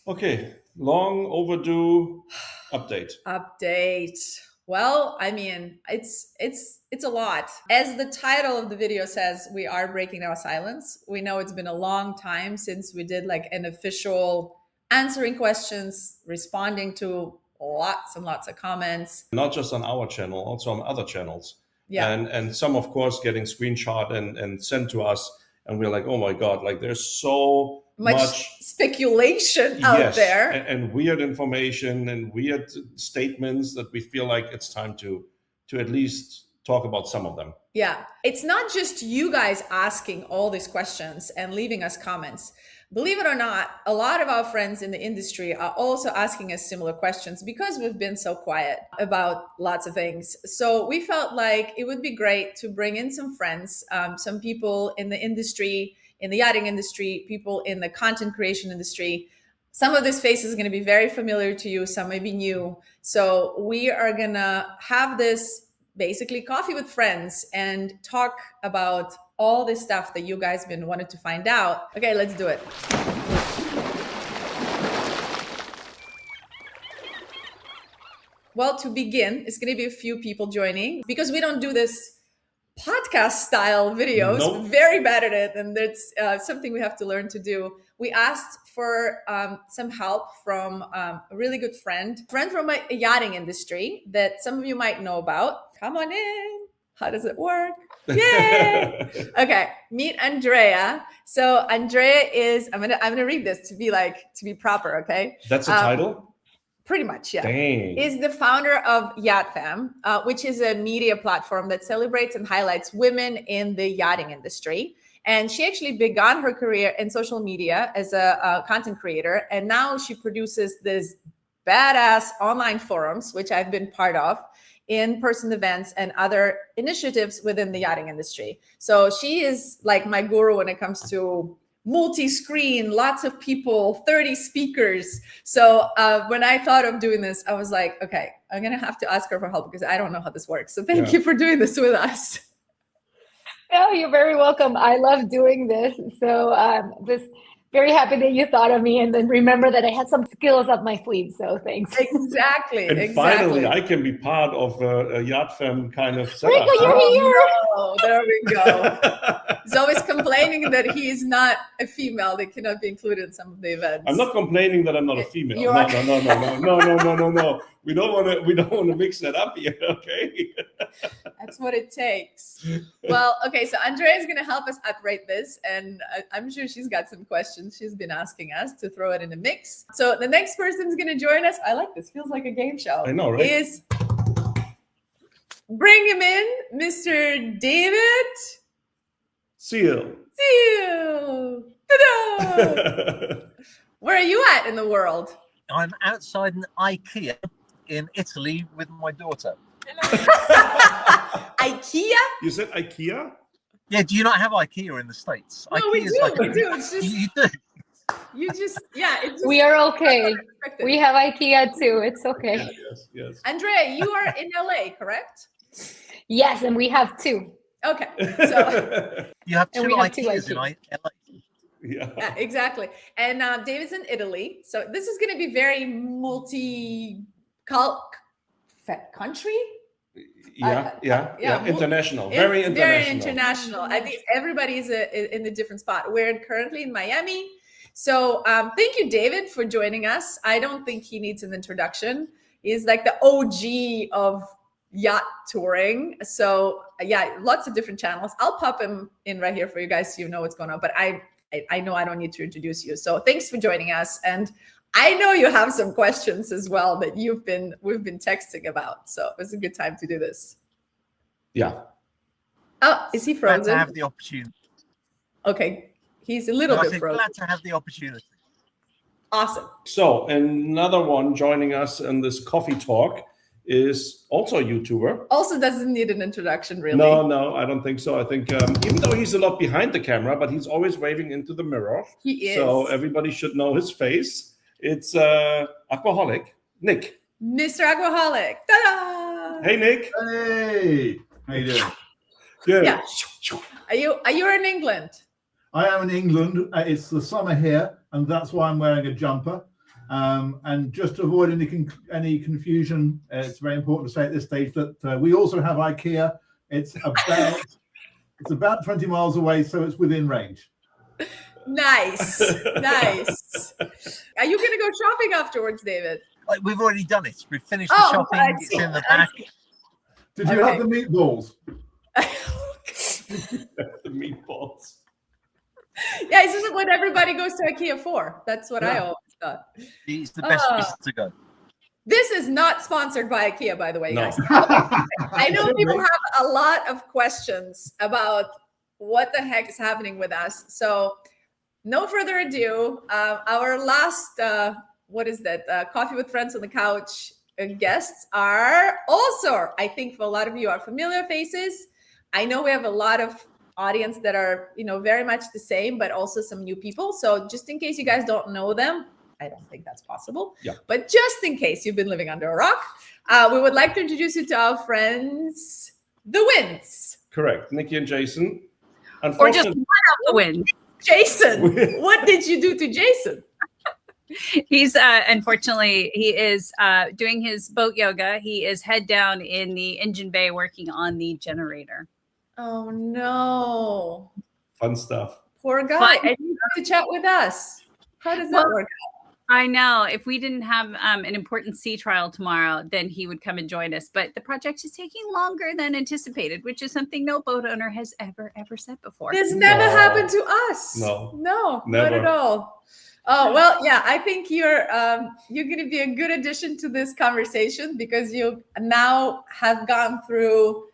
Okay, long overdue update. Update. Well, I mean, it's a lot. As the title of the video says, we are breaking our silence. We know it's been a long time since we did like an official answering questions, responding to lots and lots of comments. Not just on our channel, also on other channels. Yeah. And some, of course, getting screenshot and sent to us. And we're like, oh my God, like there's so much speculation out there. And weird information and weird statements that we feel like it's time to at least talk about some of them. Yeah. It's not just you guys asking all these questions and leaving us comments. Believe it or not, a lot of our friends in the industry are also asking us similar questions because we've been so quiet about lots of things. So we felt like it would be great to bring in some friends, some people in the industry, in the yachting industry, people in the content creation industry. Some of this face is going to be very familiar to you. Some may be new. So we are going to have this basically coffee with friends and talk about all this stuff that you guys been wanted to find out. Okay, let's do it. Well, to begin, it's going to be a few people joining because we don't do this podcast style videos. Nope. Very bad at it, and that's something we have to learn to do. We asked for some help from a really good friend from a yachting industry that some of you might know about. Come on in. How does it work? Yay! Okay, meet Andrea. So Andrea is, I'm gonna read this to be proper, okay? That's a title? Pretty much, yeah. Dang. Is the founder of Yacht Fam, which is a media platform that celebrates and highlights women in the yachting industry. And she actually began her career in social media as a content creator. And now she produces this badass online forums, which I've been part of, in-person events and other initiatives within the yachting industry. So she is like my guru when it comes to multi-screen, lots of people, 30 speakers. So when I thought of doing this, I was like, okay, I'm going to have to ask her for help because I don't know how this works. So thank you for doing this with us. Oh, you're very welcome. I love doing this. So just very happy that you thought of me and then remember that I had some skills up my sleeve. So thanks. Exactly. And finally, I can be part of a Yacht Fam kind of setup. Rico, you're here. Oh, there we go. He's always complaining that he is not a female. They cannot be included in some of the events. I'm not complaining that I'm not a female. No. We don't want to mix that up here, okay? That's what it takes. Well, okay, so Andrea is going to help us upright this, and I'm sure she's got some questions she's been asking us to throw it in the mix. So the next person's going to join us. I like this. Feels like a game show. I know, right? Bring him in, Mr. David Seal. Ta-da! Where are you at in the world? I'm outside an IKEA in Italy with my daughter. IKEA? You said IKEA? Yeah, do you not have IKEA in the States? No, IKEA we do. It's just, you do. We are okay. We have IKEA too. It's okay. Yes. Andrea, you are in LA, correct? Yes, and we have two. Okay. So you have two IKEAs in LA. Yeah, exactly. And David's in Italy. So this is going to be very country. Yeah. International. Very international. Very international. I think everybody's in a different spot. We're currently in Miami. So thank you, David, for joining us. I don't think he needs an introduction. He's like the OG of yacht touring. So yeah, lots of different channels. I'll pop him in right here for you guys so you know what's going on. But I know I don't need to introduce you. So thanks for joining us. And I know you have some questions as well that we've been texting about. So it was a good time to do this. Yeah. Oh, is he frozen? Glad to have the opportunity. Okay. He's a little bit frozen. Glad to have the opportunity. Awesome. So another one joining us in this coffee talk is also a YouTuber. Also doesn't need an introduction, really. No, I don't think so. I think even though he's a lot behind the camera, but he's always waving into the mirror. He is. So everybody should know his face. It's Aquaholic, Nick. Mr. Aquaholic. Ta-da! Hey, Nick. Hey. How you doing? Good. Yeah. Are you in England? I am in England. It's the summer here, and that's why I'm wearing a jumper. And just to avoid any confusion, it's very important to say at this stage that we also have IKEA. It's about 20 miles away, so it's within range. Nice. Nice. Are you going to go shopping afterwards, David? We've already done it. We've finished the shopping. I It's see. in the back. Did you have the meatballs? The meatballs. Yeah, this is what everybody goes to IKEA for. That's what I always thought. It's the best place to go. This is not sponsored by IKEA, by the way, No. guys. I know people have a lot of questions about what the heck is happening with us. So no further ado, our last, what is that? Coffee with Friends on the Couch guests are also, I think for a lot of you, are familiar faces. I know we have a lot of audience that are, very much the same, but also some new people. So just in case you guys don't know them, I don't think that's possible. Yeah. But just in case you've been living under a rock, we would like to introduce you to our friends, the Wynns. Correct. Nikki and Jason. Or just one of the Wynn. Jason, what did you do to Jason? He's unfortunately, he is doing his boat yoga. He is head down in the engine bay working on the generator. Oh, no. Fun stuff. Poor guy. And you have to chat with us. How does that work? I know. If we didn't have an important sea trial tomorrow, then he would come and join us. But the project is taking longer than anticipated, which is something no boat owner has ever said before. This never happened to us. No, not at all. Oh, well, yeah, I think you're going to be a good addition to this conversation because you now have gone through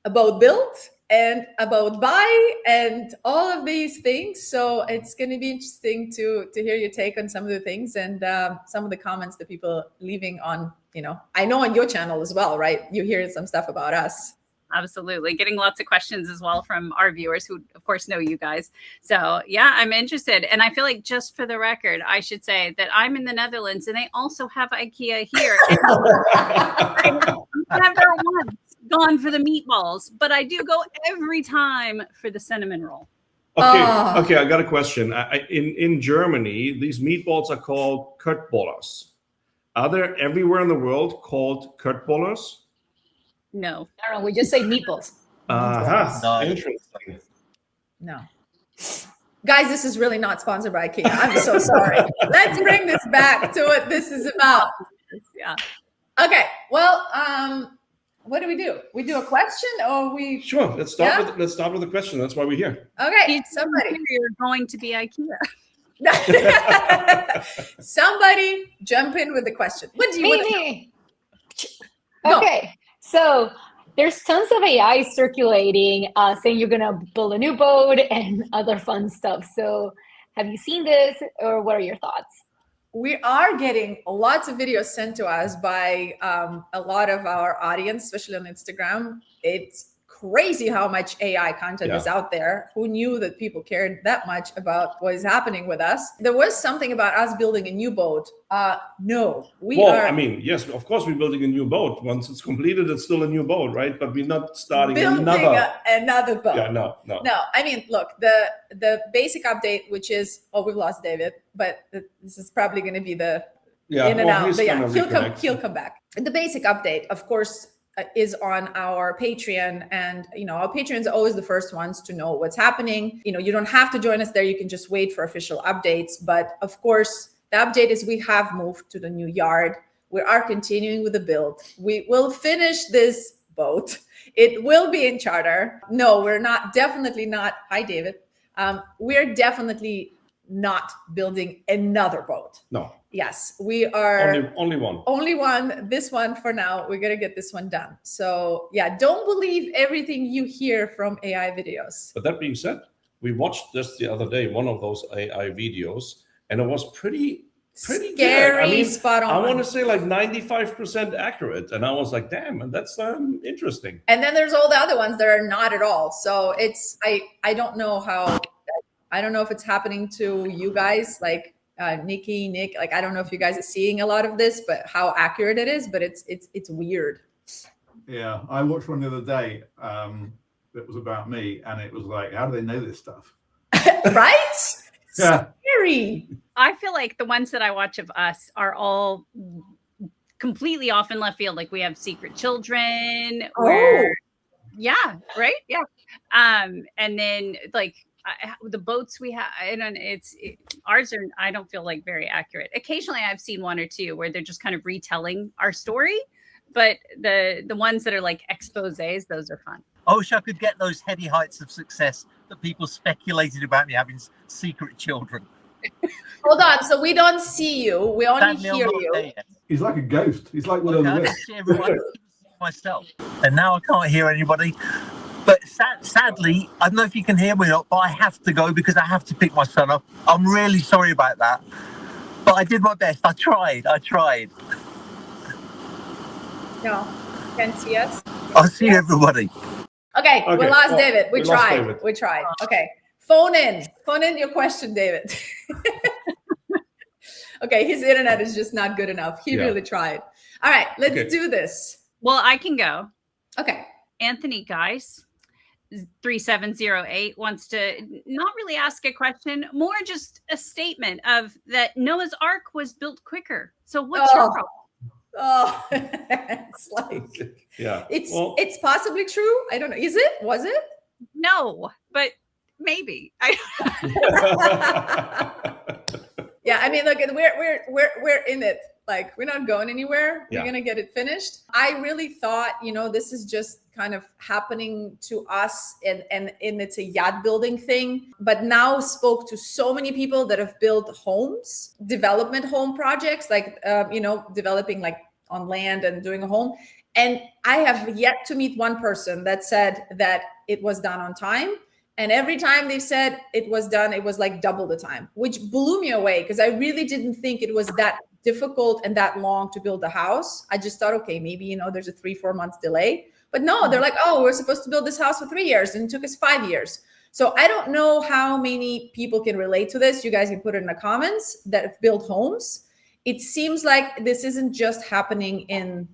a boat build and about buy and all of these things. So it's going to be interesting to hear your take on some of the things and some of the comments that people are leaving on, I know on your channel as well, right? You hear some stuff about us. Absolutely. Getting lots of questions as well from our viewers who, of course, know you guys. So, yeah, I'm interested. And I feel like just for the record, I should say that I'm in the Netherlands and they also have IKEA here. I've never once gone for the meatballs, but I do go every time for the cinnamon roll. Okay, I got a question. In Germany, these meatballs are called Köttbollers. Are there everywhere in the world called Köttbollers? No. I don't know. We just say meatballs. No. Interesting. No. Guys, this is really not sponsored by IKEA. I'm so sorry. Let's bring this back to what this is about. Yeah. Okay. Well, what do? We do a question or we? Sure. Let's start with the question. That's why we're here. Okay. Somebody. You're going to be IKEA. Somebody jump in with the question. What do you want to know? Okay. So there's tons of AI circulating saying you're going to build a new boat and other fun stuff. So have you seen this or what are your thoughts? We are getting lots of videos sent to us by a lot of our audience, especially on Instagram. It's crazy how much AI content is out there. Who knew that people cared that much about what is happening with us? There was something about us building a new boat. No, I mean, yes, of course we're building a new boat. Once it's completed, it's still a new boat, right? But we're not starting another boat. Yeah, no. I mean, look, the basic update, which is, we've lost David, but this is probably going to be the in and out. But yeah, he'll come back. The basic update, of course, is on our Patreon, and our Patreons are always the first ones to know what's happening. You don't have to join us there. You can just wait for official updates. But of course, the update is we have moved to the new yard. We are continuing with the build. We will finish this boat. It will be in charter. No, we're not. Definitely not. Hi, David. We're definitely not building another boat. No. Yes, we are only one. Only one. This one for now. We're gonna get this one done. So yeah, don't believe everything you hear from AI videos. But that being said, we watched just the other day one of those AI videos, and it was pretty scary, good. I mean, spot on. I want to say like 95% accurate, and I was like, damn, and that's interesting. And then there's all the other ones that are not at all. So it's I don't know how. I don't know if it's happening to you guys, like Nikki, Nick. Like I don't know if you guys are seeing a lot of this, but how accurate it is. But it's weird. Yeah, I watched one the other day that was about me, and it was like, how do they know this stuff? Right? Scary. I feel like the ones that I watch of us are all completely off in left field. Like we have secret children. Where, yeah, right, yeah. And then like the boats we have, and ours are. I don't feel like very accurate. Occasionally, I've seen one or two where they're just kind of retelling our story, but the ones that are like exposés, those are fun. I wish I could get those heady heights of success that people speculated about me having secret children. Hold on, so we don't see you, we only hear you. He's like a ghost. He's like one of the I see everyone myself, and now I can't hear anybody. But sadly, I don't know if you can hear me or not, but I have to go because I have to pick my son up. I'm really sorry about that, but I did my best. I tried. No, can see us. I'll see everybody. Okay, we lost David. We tried. David. We tried. Okay, phone in your question, David. Okay, his internet is just not good enough. He really tried. All right, let's do this. Well, I can go. Okay. Anthony Geis, 3708, wants to not really ask a question, more just a statement of that Noah's Ark was built quicker. So what's your problem? Oh, it's like, it's possibly true. I don't know. Is it? Was it? No, but maybe. Yeah, I mean, look, we're in it. Like, we're not going anywhere. We're gonna get it finished. I really thought, this is just kind of happening to us, and it's a yacht building thing. But now spoke to so many people that have built homes, development home projects, like developing like on land and doing a home. And I have yet to meet one person that said that it was done on time. And every time they said it was done, it was like double the time, which blew me away because I really didn't think it was that difficult and that long to build a house. I just thought, okay, maybe, there's a 3-4 months delay. But no, they're like, oh, we're supposed to build this house for 3 years and it took us 5 years. So I don't know how many people can relate to this. You guys can put it in the comments that have built homes. It seems like this isn't just happening in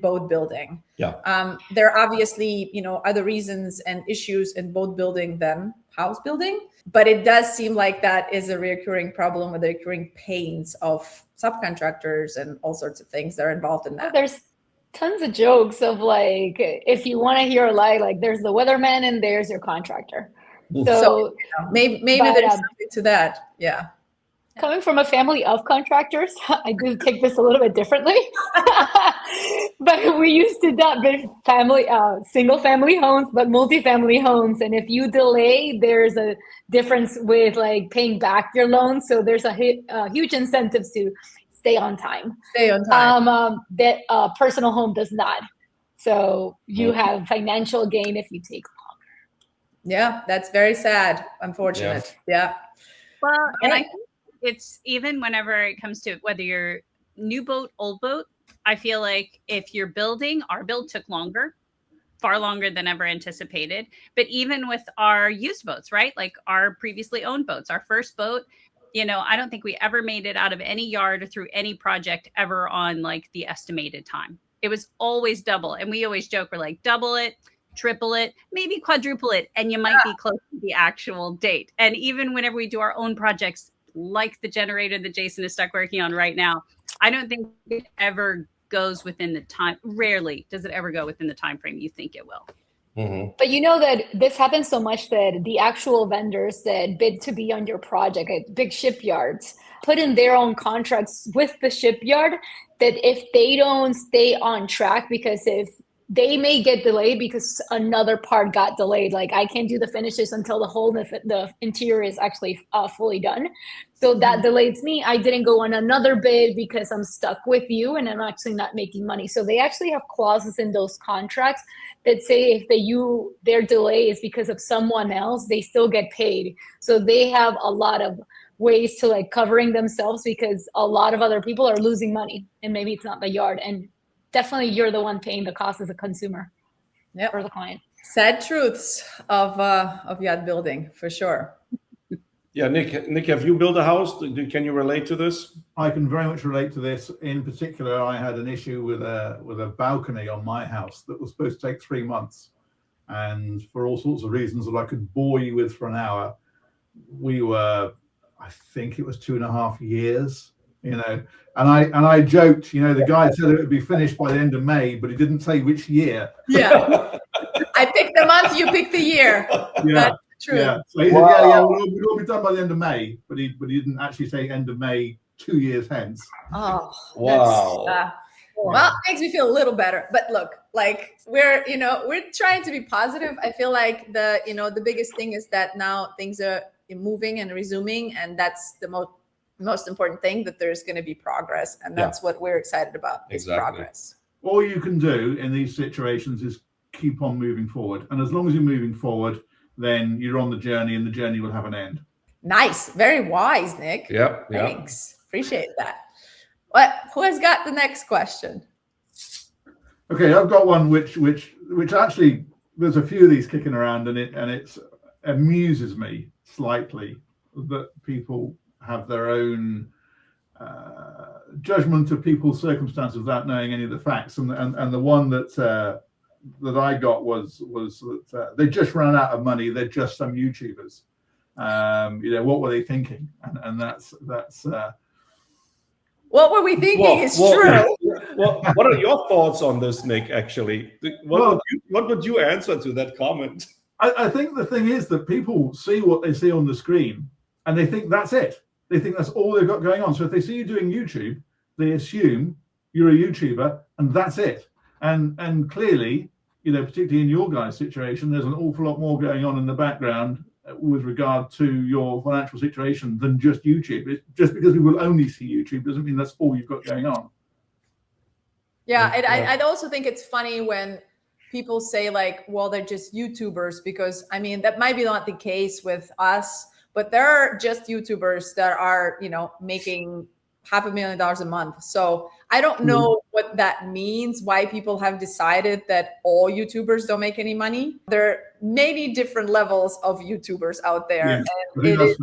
boat building. Yeah. There are obviously, other reasons and issues in boat building than house building, but it does seem like that is a recurring problem with the recurring pains of subcontractors and all sorts of things that are involved in that. There's tons of jokes of like, if you want to hear a lie, like there's the weatherman and there's your contractor. So maybe there's something to that. Yeah. Coming from a family of contractors, I do take this a little bit differently. But we used to not be single family homes, but multifamily homes. And if you delay, there's a difference with like paying back your loan. So there's a huge incentive to stay on time. That personal home does not. So you have financial gain if you take longer. Yeah, that's very sad, unfortunate. Yeah. Well, and I think it's even whenever it comes to whether you're new boat, old boat, I feel like if you're building, our build took longer, far longer than ever anticipated. But even with our used boats, right? Like our previously owned boats, our first boat, I don't think we ever made it out of any yard or through any project ever on like the estimated time. It was always double. And we always joke, we're like, double it, triple it, maybe quadruple it. And you might be close to the actual date. And even whenever we do our own projects, like the generator that Jason is stuck working on right now, I don't think it ever goes within the time. Rarely does it ever go within the time frame you think it will. Mm-hmm. But you know that this happens so much that the actual vendors that bid to be on your project at big shipyards put in their own contracts with the shipyard that if they don't stay on track, because if they may get delayed because another part got delayed. Like I can't do the finishes until the interior is actually fully done. So that delays me. I didn't go on another bid because I'm stuck with you and I'm actually not making money. So they actually have clauses in those contracts that say if their delay is because of someone else, they still get paid. So they have a lot of ways to like covering themselves because a lot of other people are losing money and maybe it's not the yard. And definitely you're the one paying the cost as a consumer or the client. Sad truths of yacht building, for sure. Yeah, Nick, have you built a house? Can you relate to this? I can very much relate to this. In particular, I had an issue with a balcony on my house that was supposed to take 3 months. And for all sorts of reasons that I could bore you with for an hour, we were I think it was 2.5 years, you know. And I joked, you know, the guy said it would be finished by the end of May, but he didn't say which year. Yeah. I picked the month, you picked the year. Yeah. That's true. Yeah. So he said, yeah, we'll be done by the end of May, but he didn't actually say end of May 2 years hence. Oh, wow. Well, it makes me feel a little better. But look, like we're trying to be positive. I feel like the biggest thing is that now things are moving and resuming, and that's the most important thing, that there's going to be progress, and that's what we're excited about. Exactly. Progress. All you can do in these situations is keep on moving forward, and as long as you're moving forward, then you're on the journey, and the journey will have an end. Nice, very wise, Nick. Yep. Thanks, appreciate that. Who has got the next question? Okay, I've got one which actually, there's a few of these kicking around, and it amuses me slightly that people have their own judgment of people's circumstances without knowing any of the facts. And the one that I got was that they just ran out of money. They're just some YouTubers. You know, what were they thinking? And that's what were we thinking is true. Well, what are your thoughts on this, Nick? Actually, what would you answer to that comment? I think the thing is that people see what they see on the screen, and they think that's it. They think that's all they've got going on. So if they see you doing YouTube, they assume you're a YouTuber, and that's it. And clearly, you know, particularly in your guys' situation, there's an awful lot more going on in the background with regard to your financial situation than just YouTube. Just because we will only see YouTube doesn't mean that's all you've got going on. Yeah, and I'd also think it's funny when people say like, well, they're just YouTubers, because I mean, that might be not the case with us, but there are just YouTubers that are, you know, making $500,000 a month. So I don't know what that means, why people have decided that all YouTubers don't make any money. There are many different levels of YouTubers out there. Yeah, and it is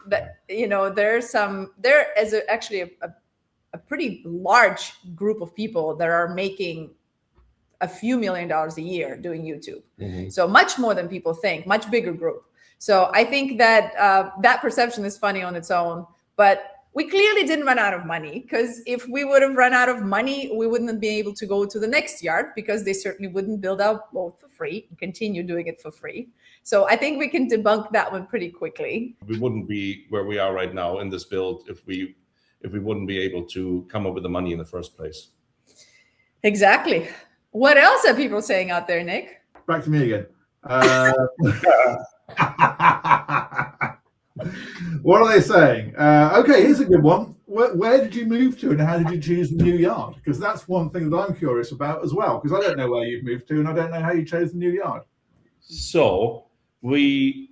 that, you know, there is actually a pretty large group of people that are making a few $1 million a year doing YouTube. Mm-hmm. So much more than people think, much bigger group. So I think that that perception is funny on its own, but we clearly didn't run out of money, because if we would have run out of money, we wouldn't be able to go to the next yard, because they certainly wouldn't build out both for free and continue doing it for free. So I think we can debunk that one pretty quickly. We wouldn't be where we are right now in this build if we wouldn't be able to come up with the money in the first place. Exactly. What else are people saying out there, Nick? Back to me again. What are they saying? Okay, here's a good one. Where did you move to, and how did you choose the new yard? Because that's one thing that I'm curious about as well, because I don't know where you've moved to, and I don't know how you chose the new yard. So we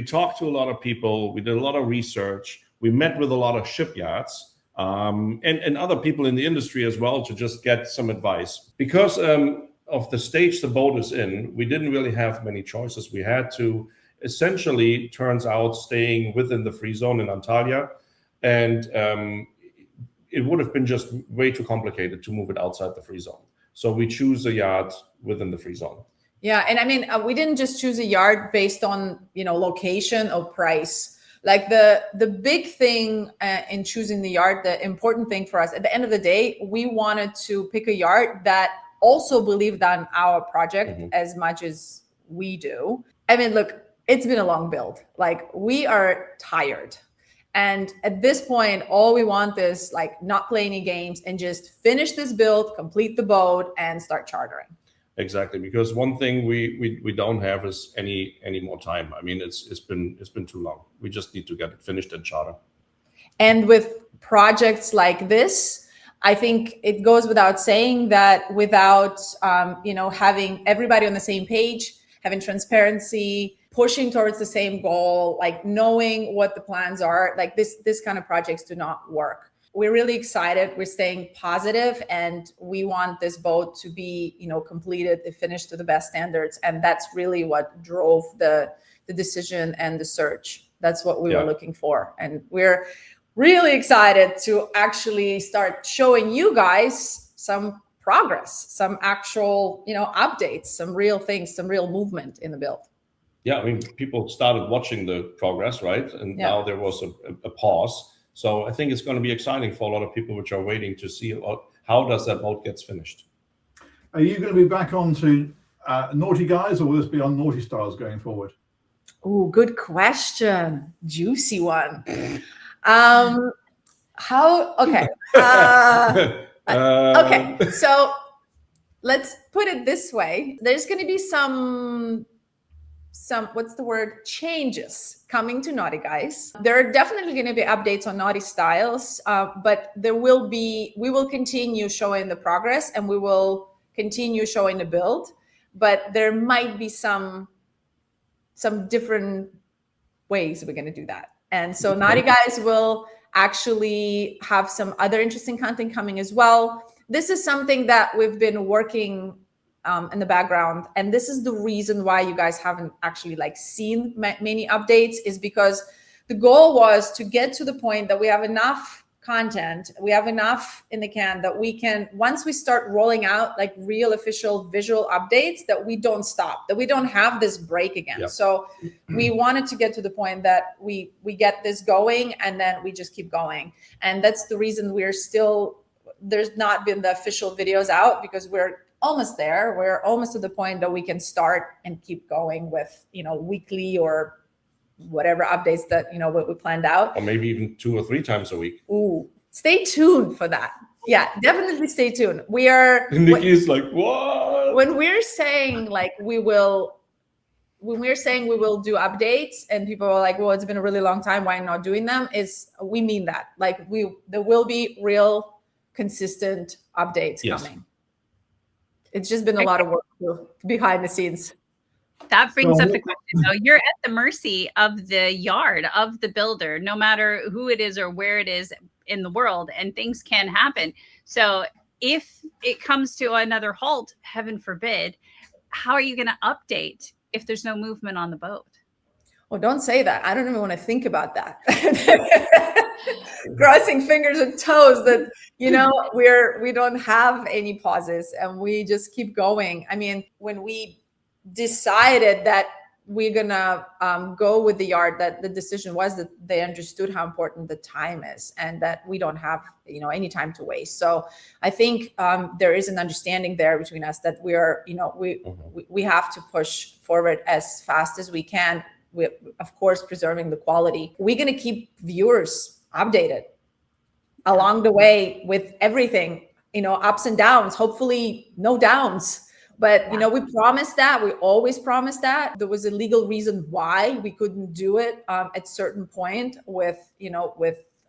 talked to a lot of people. We did a lot of research. We met with a lot of shipyards and other people in the industry as well, to just get some advice. Because of the stage the boat is in, we didn't really have many choices. We had to essentially, turns out, staying within the free zone in Antalya, and it would have been just way too complicated to move it outside the free zone. So we choose a yard within the free zone. Yeah, and I mean, we didn't just choose a yard based on, you know, location or price. Like the big thing in choosing the yard, the important thing for us at the end of the day, we wanted to pick a yard that also believed on our project as much as we do. I mean, look, it's been a long build. Like, we are tired. And at this point, all we want is like not play any games and just finish this build, complete the boat, and start chartering. Exactly, because one thing we don't have is any more time. I mean, it's been too long. We just need to get it finished and charter. And with projects like this, I think it goes without saying that without having everybody on the same page, having transparency, pushing towards the same goal, like knowing what the plans are, like this kind of projects do not work. We're really excited. We're staying positive, and we want this boat to be, completed, finished to the best standards. And that's really what drove the decision and the search. That's what we were looking for. And we're really excited to actually start showing you guys some progress, some actual, updates, some real things, some real movement in the build. Yeah, I mean, people started watching the progress, right? And now there was a pause. So I think it's going to be exciting for a lot of people which are waiting to see how does that boat gets finished. Are you going to be back on to Naughty Guys, or will this be on NautiStyles going forward? Oh, good question. Juicy one. Okay. Okay. So let's put it this way. There's going to be some what's the word, changes coming to Naughty Guys. There are definitely going to be updates on NautiStyles, but we will continue showing the progress, and we will continue showing the build, but there might be some different ways we're going to do that. And so Naughty Guys will actually have some other interesting content coming as well. This is something that we've been working in the background, and this is the reason why you guys haven't actually seen many updates, is because the goal was to get to the point that we have enough content, we have enough in the can that we can, once we start rolling out real official visual updates, that we don't stop, that we don't have this break again. Yep. So we wanted to get to the point that we get this going, and then we just keep going. And that's the reason there's not been the official videos out, because we're almost there. We're almost to the point that we can start and keep going with, weekly or whatever updates that, what we planned out. Or maybe even 2 or 3 times a week. Ooh, stay tuned for that. Yeah, definitely stay tuned. We are. Nikki's like, what? When we're saying we will do updates, and people are like, well, it's been a really long time, why not doing them? We mean that. There will be real consistent updates coming. It's just been a lot of work behind the scenes. That brings up the question, though. You're at the mercy of the yard, of the builder, no matter who it is or where it is in the world, and things can happen. So if it comes to another halt, heaven forbid, how are you going to update if there's no movement on the boat? Well, don't say that. I don't even want to think about that. Crossing fingers and toes that, we don't have any pauses, and we just keep going. I mean, when we decided that we're gonna go with the yard, that the decision was that they understood how important the time is, and that we don't have any time to waste. So I think there is an understanding there between us that we are we have to push forward as fast as we can, with, of course, preserving the quality. We're gonna keep viewers updated along the way with everything, ups and downs, hopefully no downs. But, we promised that. We always promised that. There was a legal reason why we couldn't do it at certain point with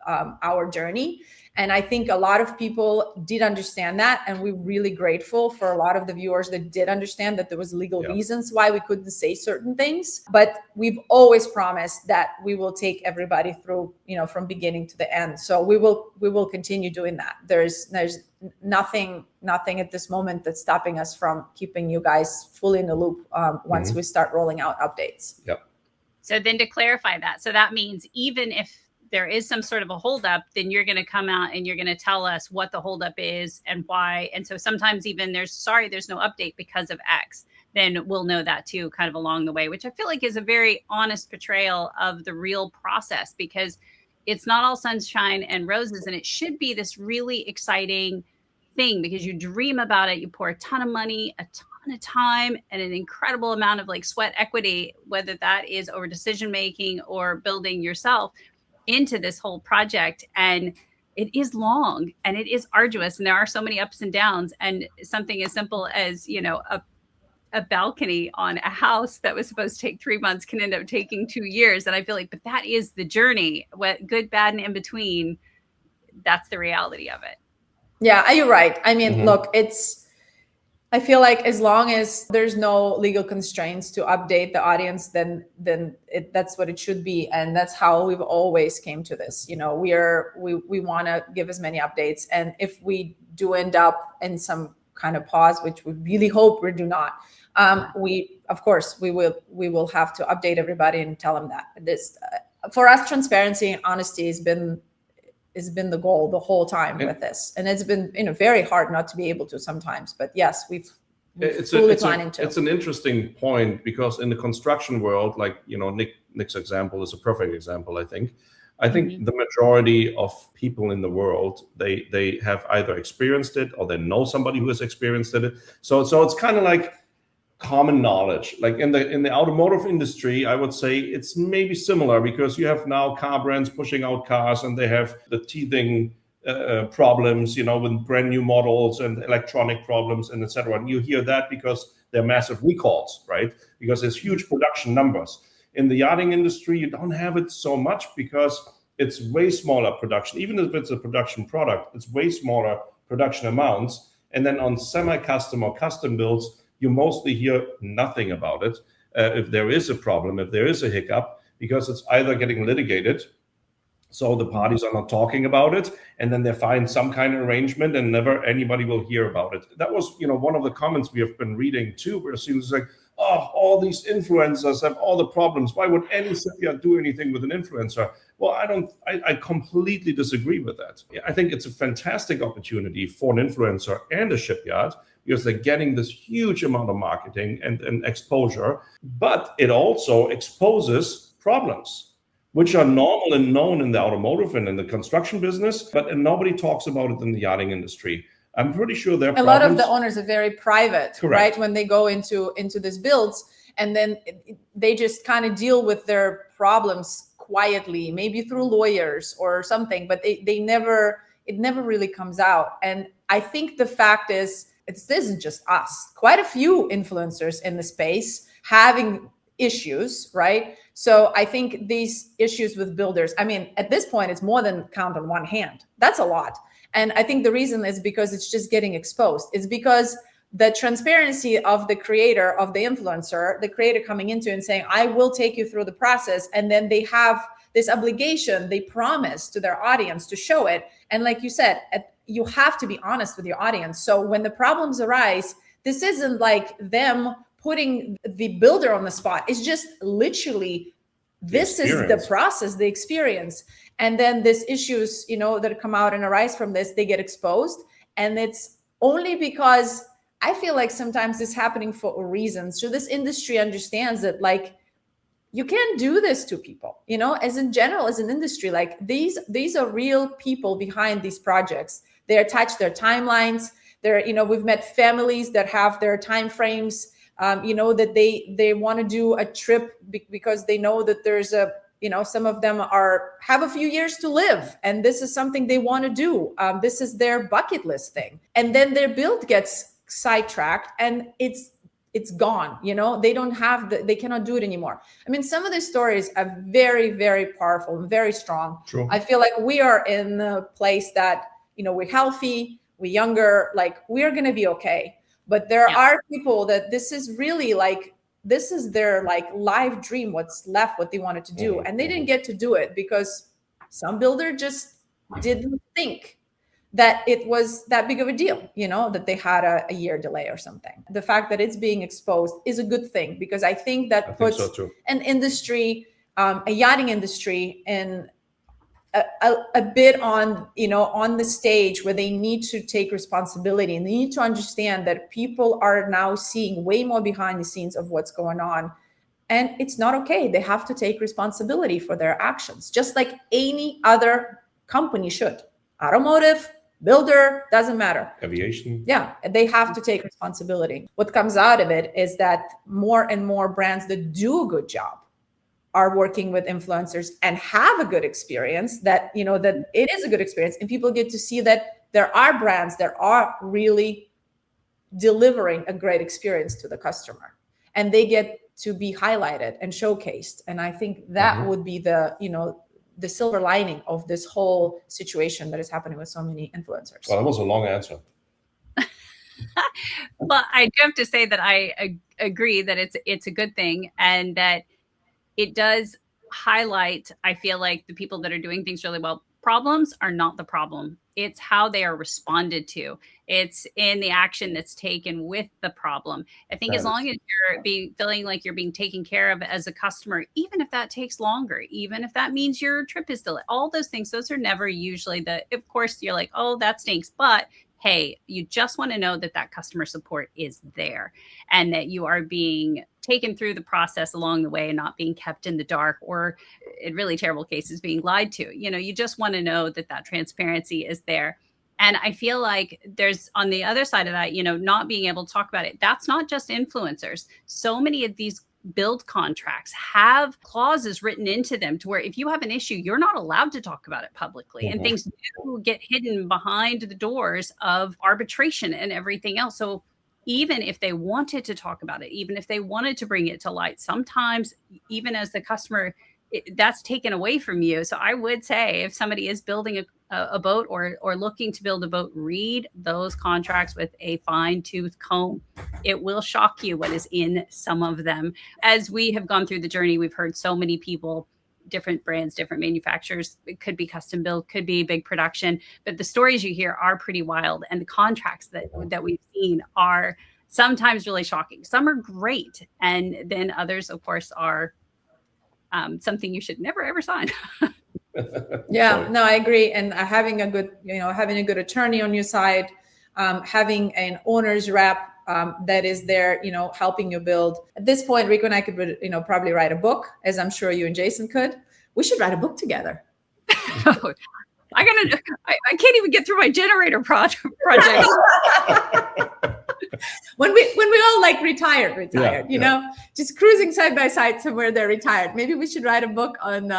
our journey. And I think a lot of people did understand that. And we're really grateful for a lot of the viewers that did understand that there was legal reasons why we couldn't say certain things. But we've always promised that we will take everybody through, from beginning to the end. So we will continue doing that. There's nothing at this moment that's stopping us from keeping you guys fully in the loop once we start rolling out updates. Yep. So then to clarify that, so that means even if there is some sort of a holdup, then you're going to come out and you're going to tell us what the holdup is and why. And so sometimes even there's no update because of X, then we'll know that too, kind of along the way, which I feel like is a very honest portrayal of the real process, because it's not all sunshine and roses. And it should be this really exciting thing, because you dream about it, you pour a ton of money, a ton of time, and an incredible amount of sweat equity, whether that is over decision making or building yourself into this whole project. And it is long and it is arduous, and there are so many ups and downs. And something as simple as a balcony on a house that was supposed to take 3 months can end up taking 2 years. And I feel like, but that is the journey. What good, bad, and in between, that's the reality of it. Yeah, you're right. I mean, look, I feel like as long as there's no legal constraints to update the audience, then that's what it should be. And that's how we've always came to this. We want to give as many updates. And if we do end up in some kind of pause, which we really hope we do not, we will have to update everybody and tell them that this, for us, transparency and honesty has been the goal the whole time with this. And it's been, very hard not to be able to sometimes, but yes, we've fully planning to. It's an interesting point, because in the construction world, like, Nick's example is a perfect example. I think the majority of people in the world, they have either experienced it or they know somebody who has experienced it. So it's kind of like common knowledge. Like in the automotive industry, I would say it's maybe similar, because you have now car brands pushing out cars and they have the teething problems, with brand new models and electronic problems and etc. And you hear that because they're massive recalls, right? Because there's huge production numbers. In the yachting industry, you don't have it so much, because it's way smaller production. Even if it's a production product, it's way smaller production amounts. And then on semi-custom or custom builds, you mostly hear nothing about it. If there is a problem, if there is a hiccup, because it's either getting litigated, so the parties are not talking about it, and then they find some kind of arrangement and never anybody will hear about it. That was, one of the comments we have been reading too, where it seems like, oh, all these influencers have all the problems. Why would any shipyard do anything with an influencer? Well, I completely disagree with that. I think it's a fantastic opportunity for an influencer and a shipyard, because they're getting this huge amount of marketing and exposure, but it also exposes problems, which are normal and known in the automotive and in the construction business, but nobody talks about it in the yachting industry. I'm pretty sure there are a lot of the owners are very private, Correct. Right? When they go into these builds, and then they just kind of deal with their problems quietly, maybe through lawyers or something, but it never really comes out. And I think the fact is, this isn't just us. Quite a few influencers in the space having issues, right? So I think these issues with builders, at this point, it's more than count on one hand. That's a lot. And I think the reason is because it's just getting exposed. It's because the transparency of the creator, of the influencer, the creator coming into and saying, I will take you through the process. And then they have this obligation, they promise to their audience to show it. And like you said, you have to be honest with your audience. So when the problems arise, this isn't like them putting the builder on the spot. It's just literally, this is the process, the experience. And then these issues, that come out and arise from this, they get exposed. And it's only because I feel like sometimes it's happening for a reason. So this industry understands that, like, you can't do this to people, as in general, as an industry, like these are real people behind these projects. They attach their timelines. We've met families that have their time frames, that they want to do a trip because they know that there's some of them have a few years to live, and this is something they want to do. This is their bucket list thing. And then their build gets sidetracked and it's gone. They don't have they cannot do it anymore. Some of these stories are very, very powerful and very strong. True. I feel like we are in a place that, we're healthy, we're younger, like we're going to be okay. But there are people that this is really like, this is their like life dream, what's left, what they wanted to do. And they didn't get to do it because some builder just didn't think that it was that big of a deal, that they had a year delay or something. The fact that it's being exposed is a good thing, because I think that puts an industry, a yachting industry, in a bit on, on the stage where they need to take responsibility, and they need to understand that people are now seeing way more behind the scenes of what's going on. And it's not okay. They have to take responsibility for their actions, just like any other company should. Automotive, builder, doesn't matter. Aviation. Yeah, they have to take responsibility. What comes out of it is that more and more brands that do a good job are working with influencers and have a good experience, that, that it is a good experience. And people get to see that there are brands that are really delivering a great experience to the customer, and they get to be highlighted and showcased. And I think that would be the, the silver lining of this whole situation that is happening with so many influencers. Well, that was a long answer. Well, I do have to say that I agree that it's a good thing, and that it does highlight, I feel like, the people that are doing things really well. Problems are not the problem. It's how they are responded to. It's in the action that's taken with the problem. I think as long as you're feeling like you're being taken care of as a customer, even if that takes longer, even if that means your trip is delayed, all those things, those are never usually of course, you're like, oh, that stinks. But hey, you just want to know that that customer support is there and that you are being taken through the process along the way and not being kept in the dark, or in really terrible cases, being lied to. You know, you just want to know that that transparency is there. And I feel like there's, on the other side of that, you know, not being able to talk about it. That's not just influencers. So many of these build contracts have clauses written into them to where if you have an issue, you're not allowed to talk about it publicly. And things do get hidden behind the doors of arbitration and everything else. So even if they wanted to talk about it, even if they wanted to bring it to light, sometimes even as the customer, that's taken away from you. So I would say if somebody is building a boat or looking to build a boat, read those contracts with a fine-tooth comb. It will shock you what is in some of them. As we have gone through the journey, we've heard so many people, different brands, different manufacturers. It could be custom built, could be big production, but the stories you hear are pretty wild. And the contracts that we've seen are sometimes really shocking. Some are great. And then others, of course, are something you should never, ever sign. Yeah, no, I agree. And having a good, having a good attorney on your side, having an owner's rep that is there, helping you build. At this point, Rico and I could, probably write a book, as I'm sure you and Jason could. We should write a book together. I can't even get through my generator project. When we all like retired, just cruising side by side somewhere, they're retired. Maybe we should write a book on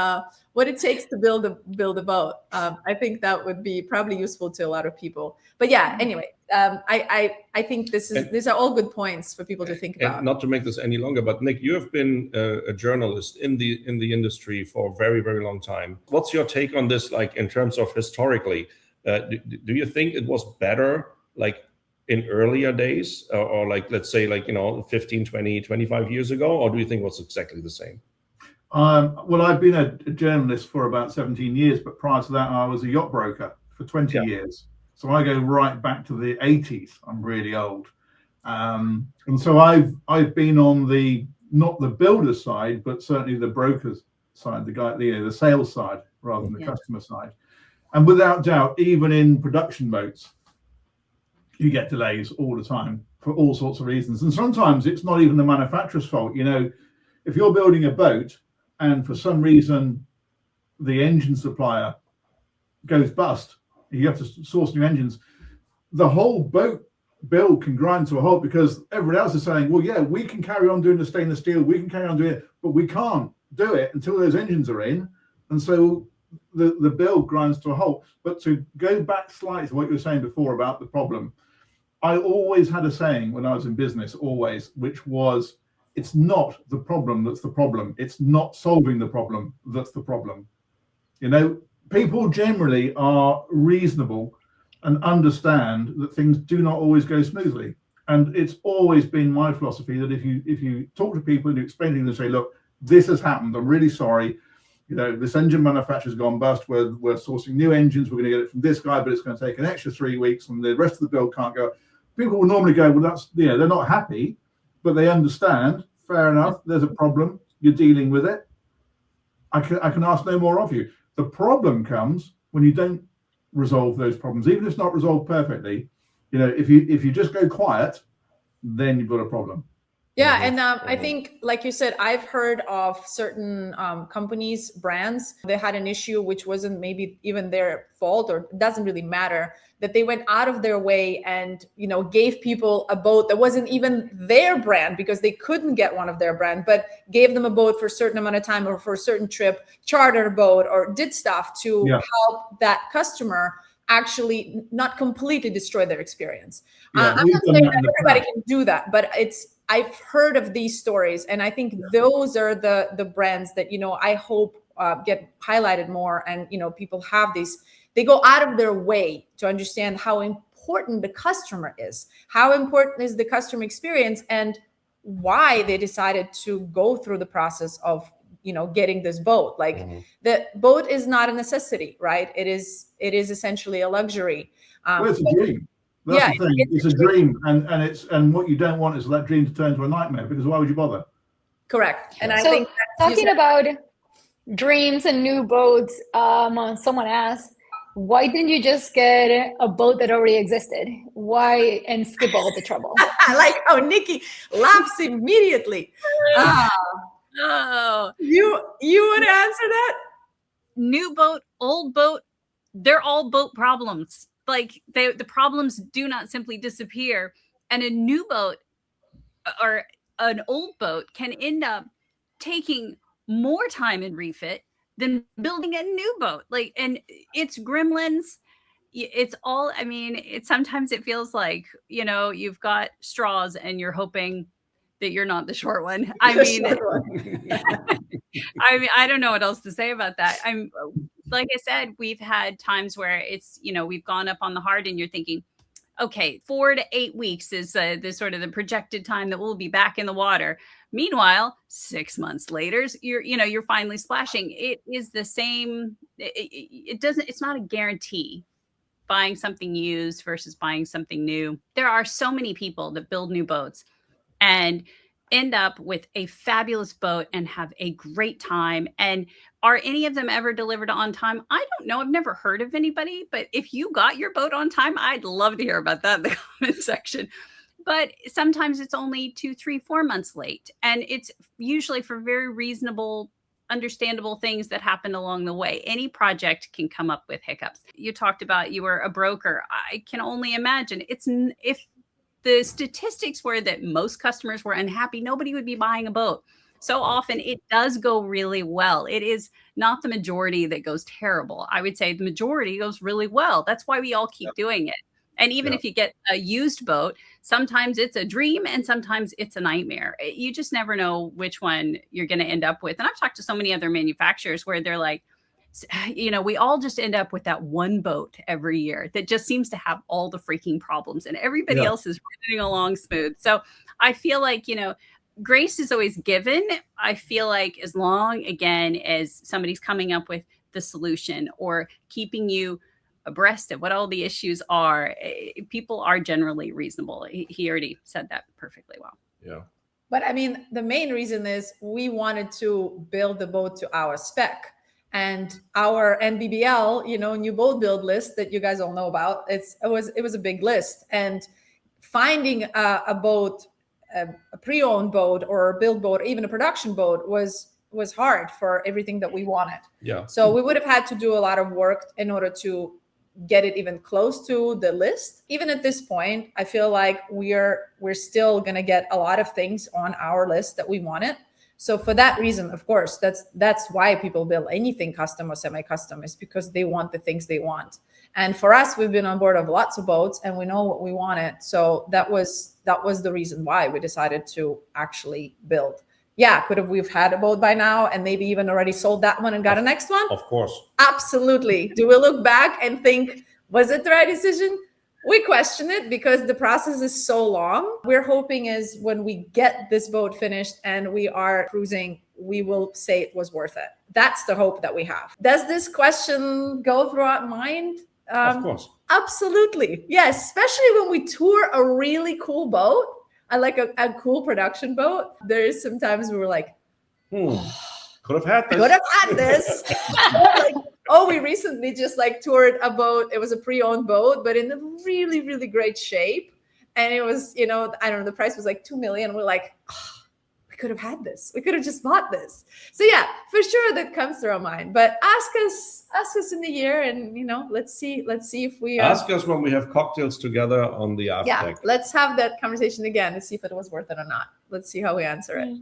what it takes to build a boat. I think that would be probably useful to a lot of people. But yeah, anyway, I think these are all good points for people to think about. And not to make this any longer, but Nick, you have been a journalist in the industry for a very, very long time. What's your take on this, like in terms of historically? Do you think it was better, like in earlier days, or like, let's say, like, 15, 20, 25 years ago, or do you think it was exactly the same? Well, I've been a journalist for about 17 years, but prior to that, I was a yacht broker for 20 years. So I go right back to the 80s. I'm really old. And so I've been on not the builder side, but certainly the broker's side, the sales side rather than the customer side. And without doubt, even in production boats, you get delays all the time for all sorts of reasons. And sometimes it's not even the manufacturer's fault. If you're building a boat and for some reason the engine supplier goes bust, you have to source new engines, the whole boat build can grind to a halt because everybody else is saying, well, yeah, we can carry on doing the stainless steel, we can carry on doing it, but we can't do it until those engines are in. And so the build grinds to a halt. But to go back slightly to what you were saying before about the problem, I always had a saying when I was in business, which was, it's not the problem that's the problem. It's not solving the problem that's the problem. People generally are reasonable and understand that things do not always go smoothly. And it's always been my philosophy that if you talk to people and you explain to them and say, look, this has happened, I'm really sorry. This engine manufacturer's gone bust. We're sourcing new engines. We're going to get it from this guy, but it's going to take an extra 3 weeks and the rest of the build can't go. People will normally go, well, that's, they're not happy, but they understand. Fair enough. There's a problem. You're dealing with it. I can ask no more of you. The problem comes when you don't resolve those problems, even if it's not resolved perfectly. If you just go quiet, then you've got a problem. Yeah, and I think, like you said, I've heard of certain companies, brands, they had an issue which wasn't maybe even their fault, or it doesn't really matter, that they went out of their way and, gave people a boat that wasn't even their brand because they couldn't get one of their brand, but gave them a boat for a certain amount of time or for a certain trip, chartered a boat or did stuff to help that customer actually not completely destroy their experience. I'm not saying that everybody can do that, but I've heard of these stories, and I think those are the brands that, I hope get highlighted more, and, people have these, they go out of their way to understand how important the customer is, how important is the customer experience, and why they decided to go through the process of, getting this boat. Like the boat is not a necessity, right? It is essentially a luxury. Well, it's a dream. That's the thing. It's a dream, and what you don't want is that dream to turn into a nightmare, because why would you bother? Correct. And I so think talking about dreams and new boats, someone asked, Why didn't you just get a boat that already existed? Why and skip all the trouble? I like how Nikki laughs immediately. Oh, You would answer that? new boat, old boat, they're all boat problems. Like the problems do not simply disappear. And a new boat or an old boat can end up taking more time in refit than building a new boat. Like, and it's gremlins. It's all, I mean, sometimes it feels like, you know, you've got straws and you're hoping that you're not the short one. I mean, I don't know what else to say about that. Like I said, we've had times where it's, you know, we've gone up on the hard and you're thinking, okay, 4 to 8 weeks is the sort of the projected time that we'll be back in the water. Meanwhile, 6 months later, you're finally splashing. It is the same. It's not a guarantee buying something used versus buying something new. There are so many people that build new boats and end up with a fabulous boat and have a great time. And are any of them ever delivered on time? I don't know. I've never heard of anybody, but if you got your boat on time, I'd love to hear about that in the comment section. But sometimes it's only 2, 3, 4 months late. And it's usually for very reasonable, understandable things that happen along the way. Any project can come up with hiccups. You talked about you were a broker. I can only imagine if the statistics were that most customers were unhappy, nobody would be buying a boat. So often it does go really well. It is not the majority that goes terrible. I would say the majority goes really well. That's why we all keep doing it. And even if you get a used boat, sometimes it's a dream and sometimes it's a nightmare. You just never know which one you're going to end up with. And I've talked to so many other manufacturers where they're like, you know, we all just end up with that one boat every year that just seems to have all the freaking problems and everybody else is running along smooth. So I feel like, you know, grace is always given. I feel like as long, again, as somebody's coming up with the solution or keeping you abreast of what all the issues are, people are generally reasonable. He already said that perfectly well. Yeah. But I mean, the main reason is we wanted to build the boat to our spec. And our NBBL, you know, new boat build list that you guys all know about, it was a big list. And finding a boat, a pre-owned boat or a build boat, even a production boat was hard for everything that we wanted. Yeah. So we would have had to do a lot of work in order to get it even close to the list. Even at this point, I feel like we're still going to get a lot of things on our list that we wanted. So for that reason, of course, that's why people build anything custom or semi-custom, is because they want the things they want. And for us, we've been on board of lots of boats and we know what we wanted. So that was the reason why we decided to actually build. Yeah, we've had a boat by now and maybe even already sold that one and got a next one? Of course. Absolutely. Do we look back and think, was it the right decision? We question it because the process is so long. We're hoping is when we get this boat finished and we are cruising, we will say it was worth it. That's the hope that we have. Does this question go through our mind? Of course. Absolutely. Yes, especially when we tour a really cool boat. I like a cool production boat. There is sometimes we were like, could have had this. Could have had this. Like, oh, we recently just like toured a boat. It was a pre-owned boat, but in a really, really great shape. And it was, you know, I don't know, the price was like $2 million. We're like, we could have had this. We could have just bought this. So yeah, for sure that comes through our mind. But ask us in the year, and you know, let's see if we ask us when we have cocktails together on the after deck. Let's have that conversation again to see if it was worth it or not. Let's see how we answer it.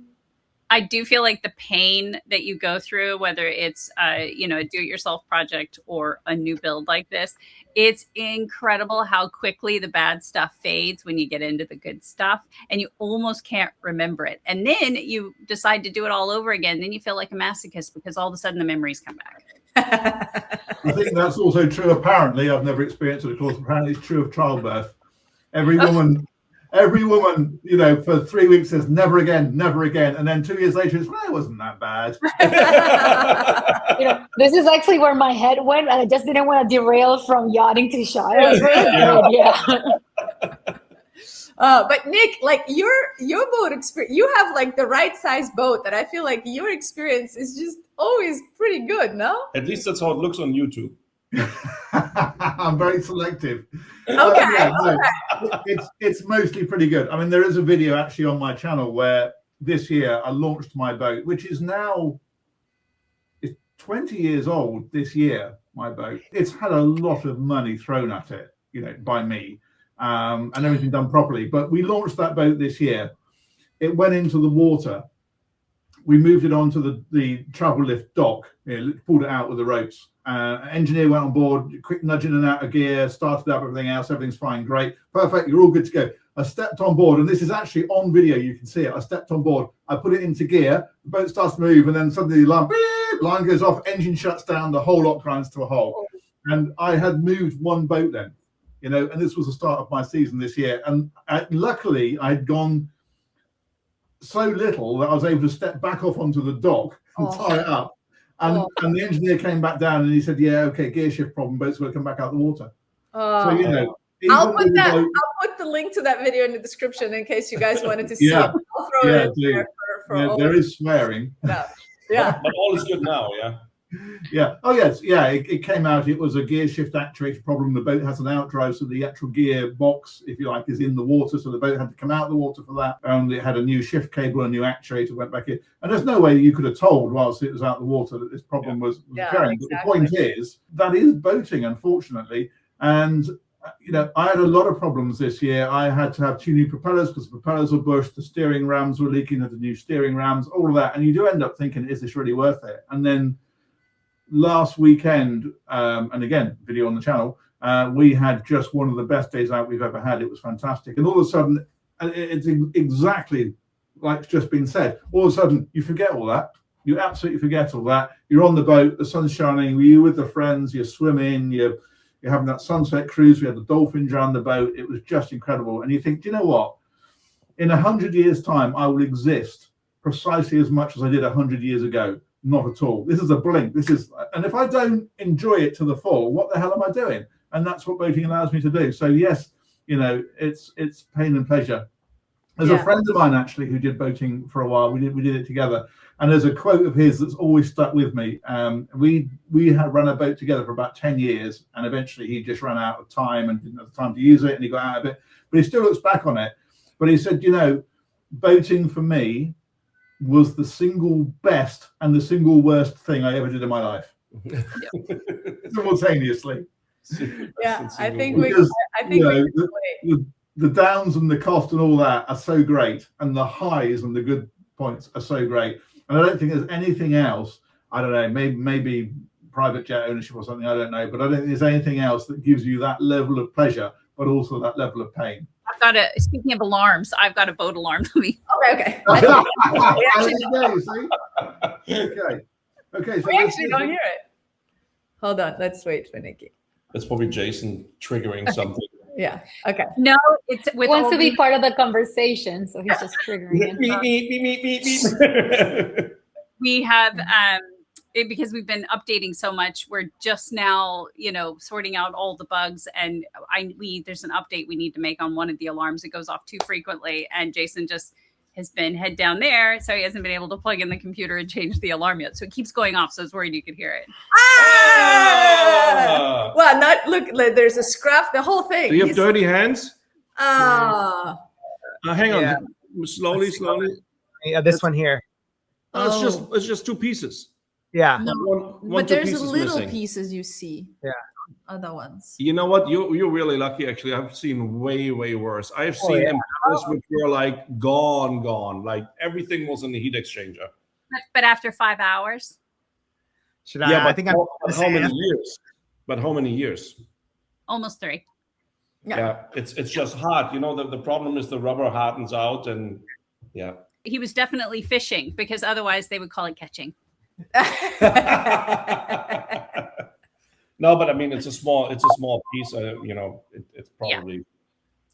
I do feel like the pain that you go through, whether it's a do-it-yourself project or a new build like this, it's incredible how quickly the bad stuff fades when you get into the good stuff, and you almost can't remember it. And then you decide to do it all over again. Then you feel like a masochist because all of a sudden the memories come back. I think that's also true. Apparently, I've never experienced it. Of course, apparently it's true of childbirth. Every woman, you know, for 3 weeks says never again, never again, and then 2 years later it's, well, it wasn't that bad. You know, this is actually where my head went, and I just didn't want to derail from yachting to Chalaya. But Nick, like your boat experience, you have like the right size boat that I feel like your experience is just always pretty good, no? At least that's how it looks on YouTube. I'm very selective. Okay. Yeah, no, it's mostly pretty good. I mean, there is a video actually on my channel where this year I launched my boat, which is now it's 20 years old this year. My boat. It's had a lot of money thrown at it, by me, and everything done properly. But we launched that boat this year. It went into the water. We moved it onto the travel lift dock, pulled it out with the ropes. Engineer went on board, quick nudging and out of gear, started up everything else. Everything's fine, great, perfect. You're all good to go. I stepped on board, and this is actually on video. You can see it. I stepped on board. I put it into gear. The boat starts to move, and then suddenly the alarm, beep, line goes off, engine shuts down, the whole lot grinds to a halt. And I had moved one boat then, and this was the start of my season this year. And luckily, I'd gone so little that I was able to step back off onto the dock and tie it up. And the engineer came back down and he said, "Yeah, okay, gear shift problem, boat's going to come back out the water." So I'll put the link to that video in the description in case you guys wanted to see it. I'll throw it in there for there is swearing. Yeah. But all is good now, yeah. Yeah. Oh yes. Yeah. It came out. It was a gear shift actuator problem. The boat has an outdrive, so the actual gear box, if you like, is in the water. So the boat had to come out of the water for that. And it had a new shift cable, a new actuator went back in. And there's no way you could have told whilst it was out of the water that this problem was occurring. Exactly. But the point is, that is boating, unfortunately. And I had a lot of problems this year. I had to have 2 new propellers because the propellers were bushed, the steering rams were leaking, had the new steering rams, all of that. And you do end up thinking, is this really worth it? And then last weekend, and again, video on the channel, we had just one of the best days out we've ever had. It was fantastic. And all of a sudden, it's exactly like it's just been said. All of a sudden, you forget all that. You absolutely forget all that. You're on the boat, the sun's shining, you're with the friends, you're swimming, you're having that sunset cruise. We had the dolphins around the boat. It was just incredible. And you think, do you know what? In 100 years' time, I will exist precisely as much as I did 100 years ago. Not at all. This is a blink. And if I don't enjoy it to the full, what the hell am I doing? And that's what boating allows me to do. So yes, it's pain and pleasure. There's a friend of mine actually who did boating for a while. We did it together. And there's a quote of his that's always stuck with me. We had run a boat together for about 10 years, and eventually he just ran out of time and didn't have time to use it, and he got out of it. But he still looks back on it. But he said, boating for me was the single best and the single worst thing I ever did in my life. Simultaneously. Yeah, I think the downs and the cost and all that are so great, and the highs and the good points are so great. And I don't think there's anything else. I don't know, maybe private jet ownership or something, I don't know, but I don't think there's anything else that gives you that level of pleasure, but also that level of pain. Speaking of alarms, I've got a boat alarm. Okay. Okay. So we actually don't hear it. Hold on. Let's wait for Nikki. That's probably Jason triggering something. Yeah. Okay. No, it's he wants to be part of the conversation, so he's just triggering it. We have because we've been updating so much, we're just now, sorting out all the bugs, and there's an update we need to make on one of the alarms. It goes off too frequently, and Jason just has been head down there, so he hasn't been able to plug in the computer and change the alarm yet. So it keeps going off, so I was worried you could hear it. Well, look, there's a scruff, the whole thing. Do you have dirty hands? Hang on, slowly. Yeah, this one here. It's just 2 pieces. Yeah. No, but there's little pieces you see. Yeah. Other ones. You know what? You're really lucky, actually. I've seen way worse. I have seen impellers which were like gone. Like everything was in the heat exchanger. But after 5 hours? I think how many years? But how many years? Almost 3. Yeah, it's just hot. The problem is the rubber hardens out, and yeah. He was definitely fishing, because otherwise they would call it catching. No, but I mean, it's a small piece. It's probably.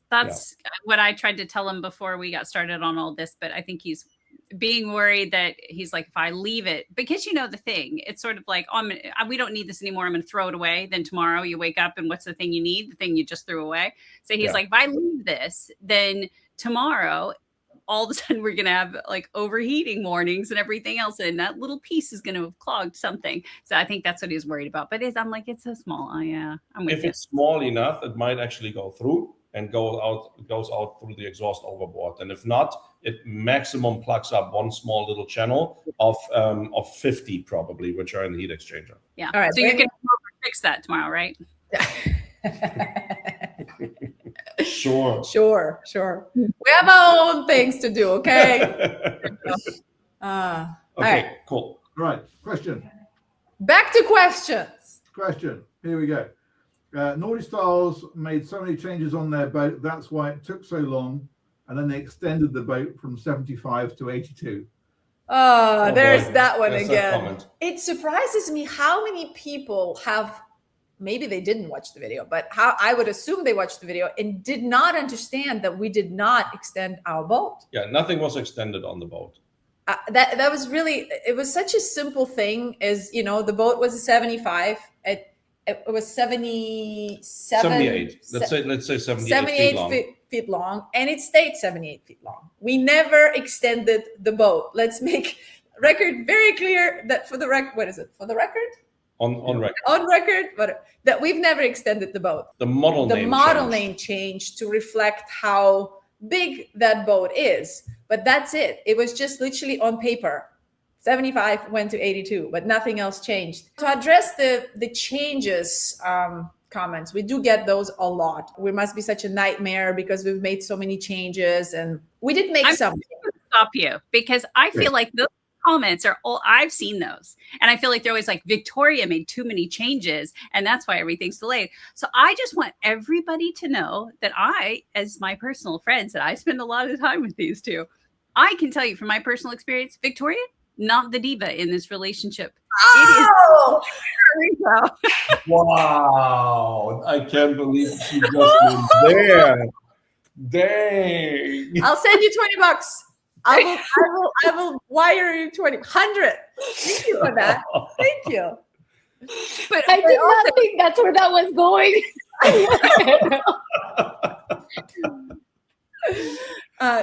That's what I tried to tell him before we got started on all this. But I think he's being worried that he's like, if I leave it, because the thing, it's sort of like, we don't need this anymore. I'm going to throw it away. Then tomorrow you wake up and what's the thing you need? The thing you just threw away. So he's like, if I leave this, then tomorrow all of a sudden we're going to have like overheating warnings and everything else. And that little piece is going to have clogged something. So I think that's what he's worried about. But I'm like, it's so small. I'm with If you. it's small enough, it might actually go through and goes out through the exhaust overboard. And if not, it maximum plugs up one small little channel of 50 probably, which are in the heat exchanger. Yeah. All right, so you're going to fix that tomorrow, right? Sure. Sure. We have our own things to do, okay? Okay, right. cool. Right. Question. Back to questions. Here we go. NautiStyles made so many changes on their boat. That's why it took so long. And then they extended the boat from 75 to 82. Oh, there's boy. that one There's that again. comment. It surprises me how many people have, maybe they didn't watch the video, but how I would assume they watched the video and did not understand that we did not extend our boat. Yeah, nothing was extended on the boat. That was really, it was such a simple thing as, the boat was a 75. It was 78. Let's say 78 78 feet long, and it stayed 78 feet long. We never extended the boat. Let's make record very clear that for the record, what is it? For the record? On record. On record, but that we've never extended the boat. The model name changed to reflect how big that boat is. But that's it. It was just literally on paper. 75 went to 82, but nothing else changed. To address the changes comments, we do get those a lot. We must be such a nightmare because we've made so many changes, and we did make some. I'm going to stop you because I feel like those comments are all, I've seen those, and I feel like they're always like, Victoria made too many changes and that's why everything's delayed. So I just want everybody to know that I, as my personal friends, that I spend a lot of time with these two, I can tell you from my personal experience, Victoria, not the diva in this relationship. Oh! It is. Wow. I can't believe she just went there. Dang. I'll send you $20. I will wire you 100. Thank you for that. Thank you. But I did not think that's where that was going.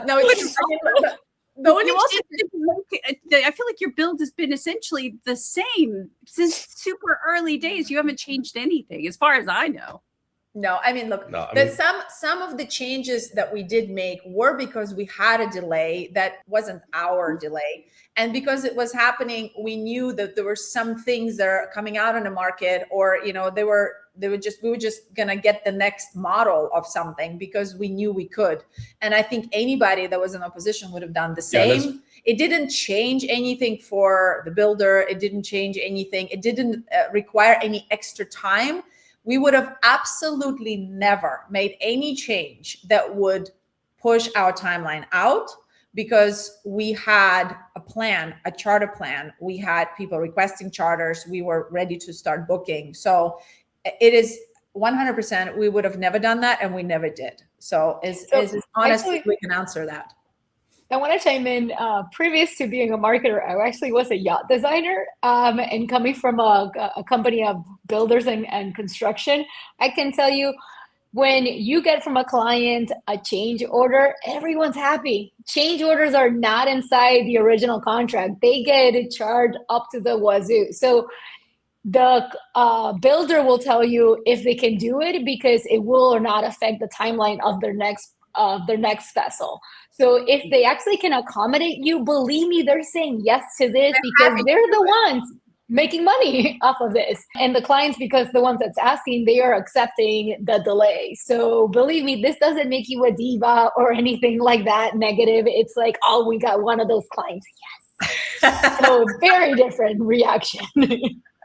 No, it's the only I feel like your build has been essentially the same since super early days. You haven't changed anything, as far as I know. No, I mean, look, some of the changes that we did make were because we had a delay that wasn't our delay. And because it was happening, we knew that there were some things that are coming out on the market, or, we were just going to get the next model of something because we knew we could. And I think anybody that was in opposition would have done the same. Yeah, it didn't change anything for the builder. It didn't change anything. It didn't require any extra time. We would have absolutely never made any change that would push our timeline out, because we had a plan, a charter plan. We had people requesting charters. We were ready to start booking. So it is 100%. We would have never done that, and we never did. So honestly, we can answer that. I want to chime in. Previous to being a marketer, I actually was a yacht designer, and coming from a company of builders and construction, I can tell you, when you get from a client a change order, everyone's happy. Change orders are not inside the original contract. They get charged up to the wazoo. So the builder will tell you if they can do it, because it will or not affect the timeline of their next vessel. So if they actually can accommodate you, believe me, they're saying yes to this because they're the ones making money off of this. And the clients, because the ones that's asking, they are accepting the delay. So believe me, this doesn't make you a diva or anything like that negative. It's like, oh, we got one of those clients. Yes. So very different reaction.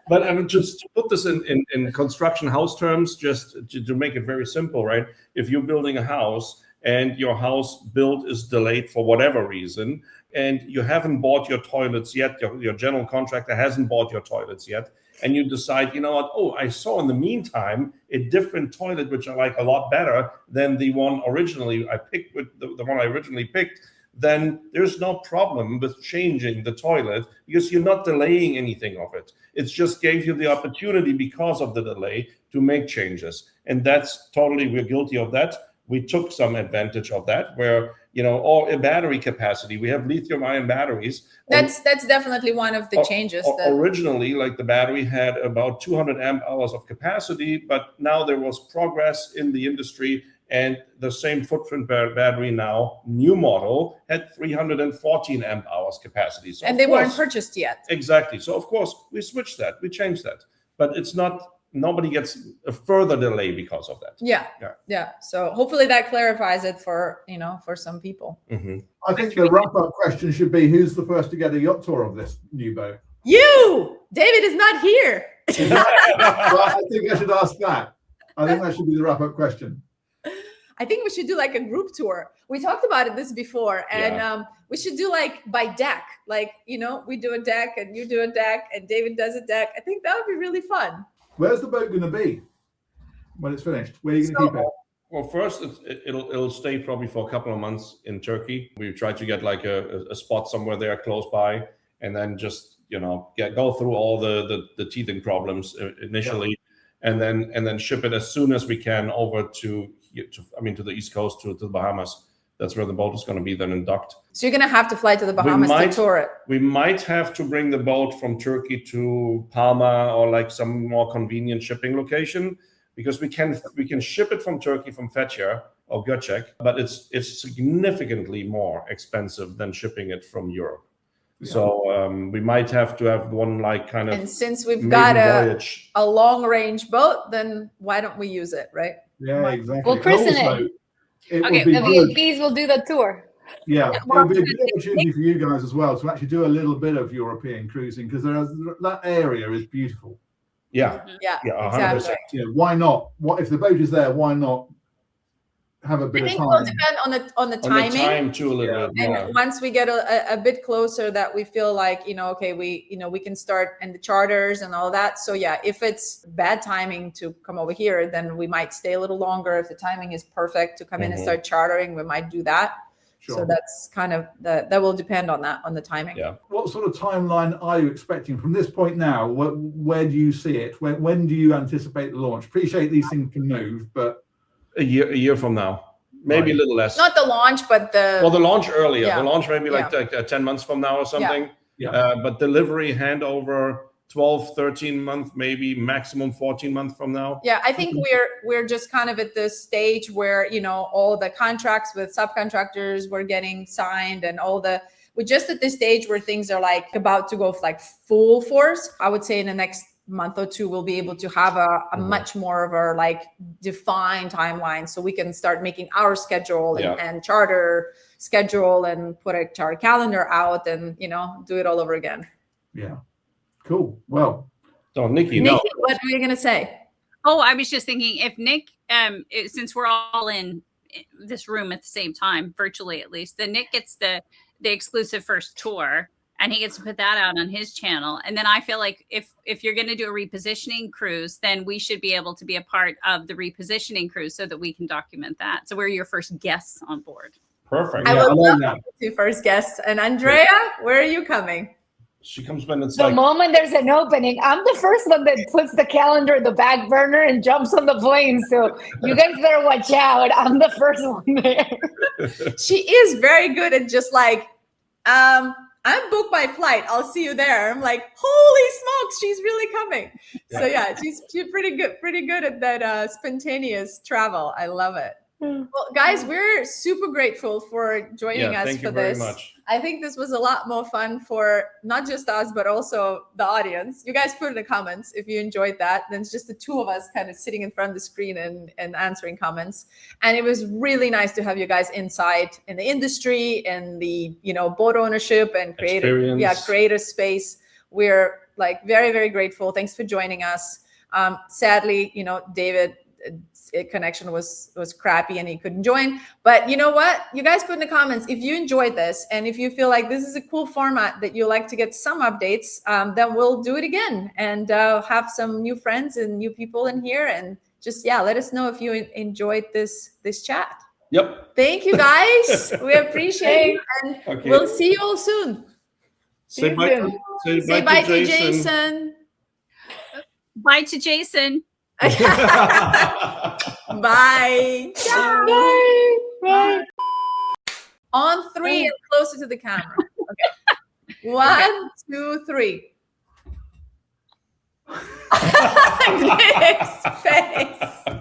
But I mean, just to put this in construction house terms, just to make it very simple, right? If you're building a house and your house build is delayed for whatever reason, and you haven't bought your toilets yet, your general contractor hasn't bought your toilets yet, and you decide, you know what, oh, I saw in the meantime a different toilet, which I like a lot better than the one originally I picked, with the one I originally picked, then there's no problem with changing the toilet, because you're not delaying anything of it. It just gave you the opportunity, because of the delay, to make changes. And that's totally, we're guilty of that. We took some advantage of that, where or a battery capacity. We have lithium-ion batteries. That's definitely one of the changes. Originally, like the battery had about 200 amp hours of capacity, but now there was progress in the industry, and the same footprint battery now, new model, had 314 amp hours capacity. So and they weren't purchased yet. Exactly. So of course we switched that, we changed that, but it's not. Nobody gets a further delay because of that. Yeah. So hopefully that clarifies it for some people. Mm-hmm. I think the wrap-up question should be, who's the first to get a yacht tour of this new boat? You, David, is not here. Well, I think I should ask that. I think that should be the wrap-up question. I think we should do like a group tour. We talked about this before, and we should do like by deck. Like, we do a deck and you do a deck and David does a deck. I think that would be really fun. Where's the boat going to be when it's finished? Where are you going to keep it? Well, first it'll stay probably for a couple of months in Turkey. We try to get like a spot somewhere there close by, and then just go through all the teething problems initially, and then ship it as soon as we can over to the East Coast, to the Bahamas. That's where the boat is going to be then docked. So you're going to have to fly to the Bahamas to tour it. We might have to bring the boat from Turkey to Palma or like some more convenient shipping location, because we can ship it from Turkey, from Fethiye or Göcek, but it's significantly more expensive than shipping it from Europe. Yeah. So we might have to have one like kind of. And since we've got a long range boat, then why don't we use it, right? Yeah, exactly. We'll christen it. The VIPs will do the tour. Yeah, it would be a good opportunity for you guys as well to actually do a little bit of European cruising, because that area is beautiful. Yeah, 100%. Exactly. Yeah, why not? What if the boat is there? Why not have a bit of time? It will depend on the timing. On the time too, a little bit. And once we get a bit closer, that we feel like okay, we can start, and the charters and all that. So yeah, if it's bad timing to come over here, then we might stay a little longer. If the timing is perfect to come in and start chartering, we might do that. Sure. So that's kind of that will depend on the timing. Yeah. What sort of timeline are you expecting from this point now? Where do you see it? When do you anticipate the launch? Appreciate these things can move, but a year from now, maybe a little less. Not the launch, but the launch earlier. Yeah. The launch maybe like 10 months from now or something. Yeah. But delivery, handover, 12, 13 months, maybe maximum 14 months from now. Yeah, I think we're just kind of at this stage where all the contracts with subcontractors were getting signed, and we're just at this stage where things are like about to go like full force. I would say in the next month or two we'll be able to have a much more of a like defined timeline, so we can start making our schedule and charter schedule and put a charter calendar out and do it all over again. Yeah, cool. Well, so Nikki, what were you gonna say? Oh, I was just thinking, if Nick, since we're all in this room at the same time, virtually at least, then Nick gets the exclusive first tour, and he gets to put that out on his channel. And then I feel like if you're going to do a repositioning cruise, then we should be able to be a part of the repositioning cruise so that we can document that. So we're your first guests on board. Perfect. I would love to first guests. And Andrea, where are you coming? She comes when it's the moment there's an opening. I'm the first one that puts the calendar in the back burner and jumps on the plane. So you guys better watch out. I'm the first one there. She is very good at just like, I'm booked my flight. I'll see you there. I'm like, holy smokes, she's really coming. Yeah. So yeah, she's pretty good at that spontaneous travel. I love it. Well, guys, we're super grateful for joining us for this. Very much. I think this was a lot more fun for not just us, but also the audience. You guys put in the comments if you enjoyed that. Then it's just the two of us kind of sitting in front of the screen and answering comments. And it was really nice to have you guys inside in the industry and the boat ownership and creative space. We're like very, very grateful. Thanks for joining us. Sadly, David, connection was crappy and he couldn't join, but you know what, you guys put in the comments if you enjoyed this and if you feel like this is a cool format that you like to get some updates, then we'll do it again and have some new friends and new people in here, and just let us know if you enjoyed this chat. Yep. Thank you guys. We appreciate it, and we'll see you all soon. Say bye to Jason. Bye to Jason. Bye. Bye. Bye. On 3 and closer to the camera. Okay. 1, 2, 3. Nick's face.